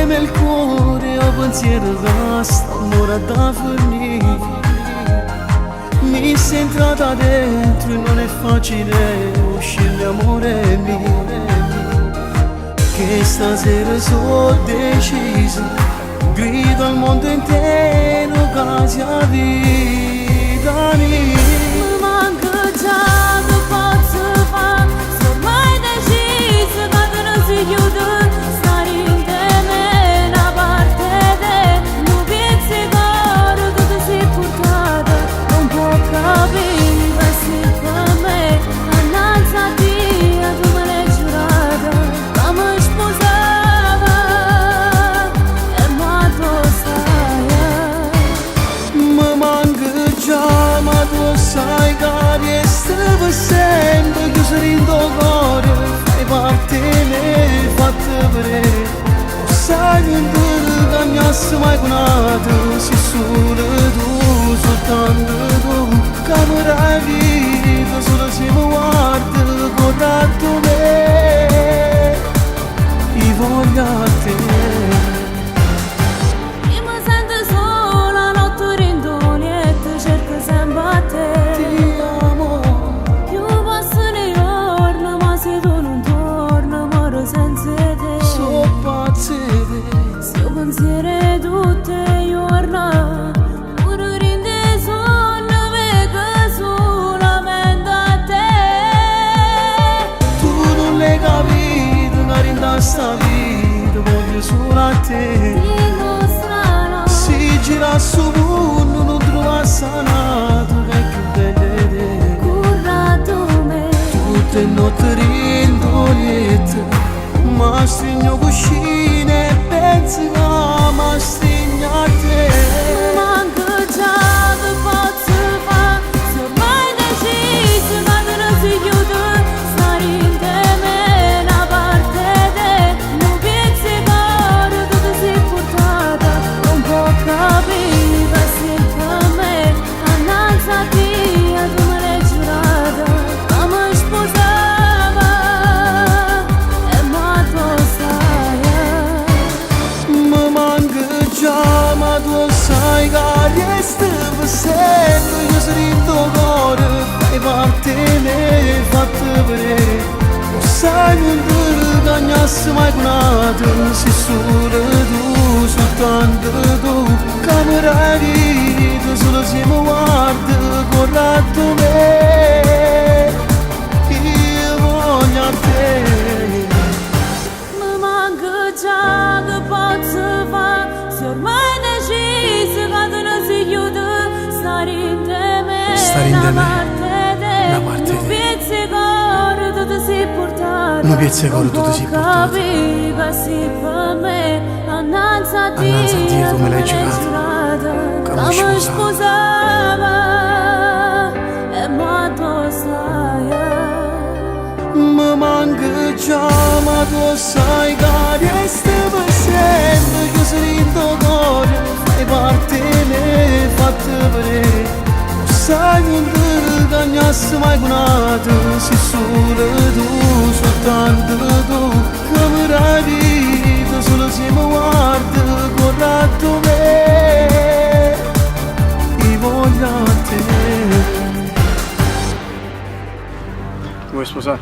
me il cuore, ho pensiero d'asta, un'ora da fornire. Mi sei entrata dentro e non è facile uscire, amore mio. Che stasera sono deciso, grido al mondo intero che sia vita mia. Mi manca già che posso fare, se ormai deciso che non si chiude. Stare insieme una parte te, non pensi che tu ti sei portata. Non può capire se per me, innanzi a Dio tu me l'hai giurata. Che mi sposava e ma tu sai. Mi manca già, ma tu sai che resta per sempre chiuso in tuo cuore. Fai parte me, fatta vedere. Sai che mi hai mai conosciuto, sei solo tu, soltanto tu. Che mi vita, solo se mi guardi, corretto me. Io voglio a te. Io mi sento sola, notte rindolietta, cerco sempre a te. Ti amo. Più passano i giorni, ma se tu non torni, muoro senza te. So pazzi te. Se io pensiero tutte le giorni, pure rinde sonno, perché solamente a te. Tu non l'hai capito, che in sta vita voglio solo a te. Dico strano, Si gira su punto, non trova sanato, che è più bella di te. currato me. Tutte notti rindoliette, ma stringo cuscine e penso che mi stringo a te. Mi manca già che posso fare, se ormai deciso che non si chiude. Stare insieme una parte te, non pensi che tu ti sei portata. Non può capire se per me, innanzi a Dio tu me l'hai giurata. Che mi sposava e ma tu sai. Mi manca già, ma tu sai che resta per sempre chiuso in tuo cuore. Fai parte me, fatta vedere. Sai che mi hai mai conosciuto, sei solo tu, soltanto tu. Che mi vita, solo se mi guardi, corretto me. Io voglio a te. Mi manca già che posso fare, se ormai deciso che non si chiude. Stare insieme una parte te, non pensi che tu ti sei portata. Non pensi che tu ti sei portata. Non può capire che se per me, innanzi a Dio tu me l'hai giurata. Che Che mi mi sposava e ma tu sai. Mi manca già, ma tu sai che resta per sempre chiuso in tuo cuore. Fai parte me, fatta vedere. Sai che mi hai mai conosciuto, sei solo tu, soltanto tu. Che mi vita, solo se mi guardi, corretto me. Io voglio a te. Ti vuoi sposare?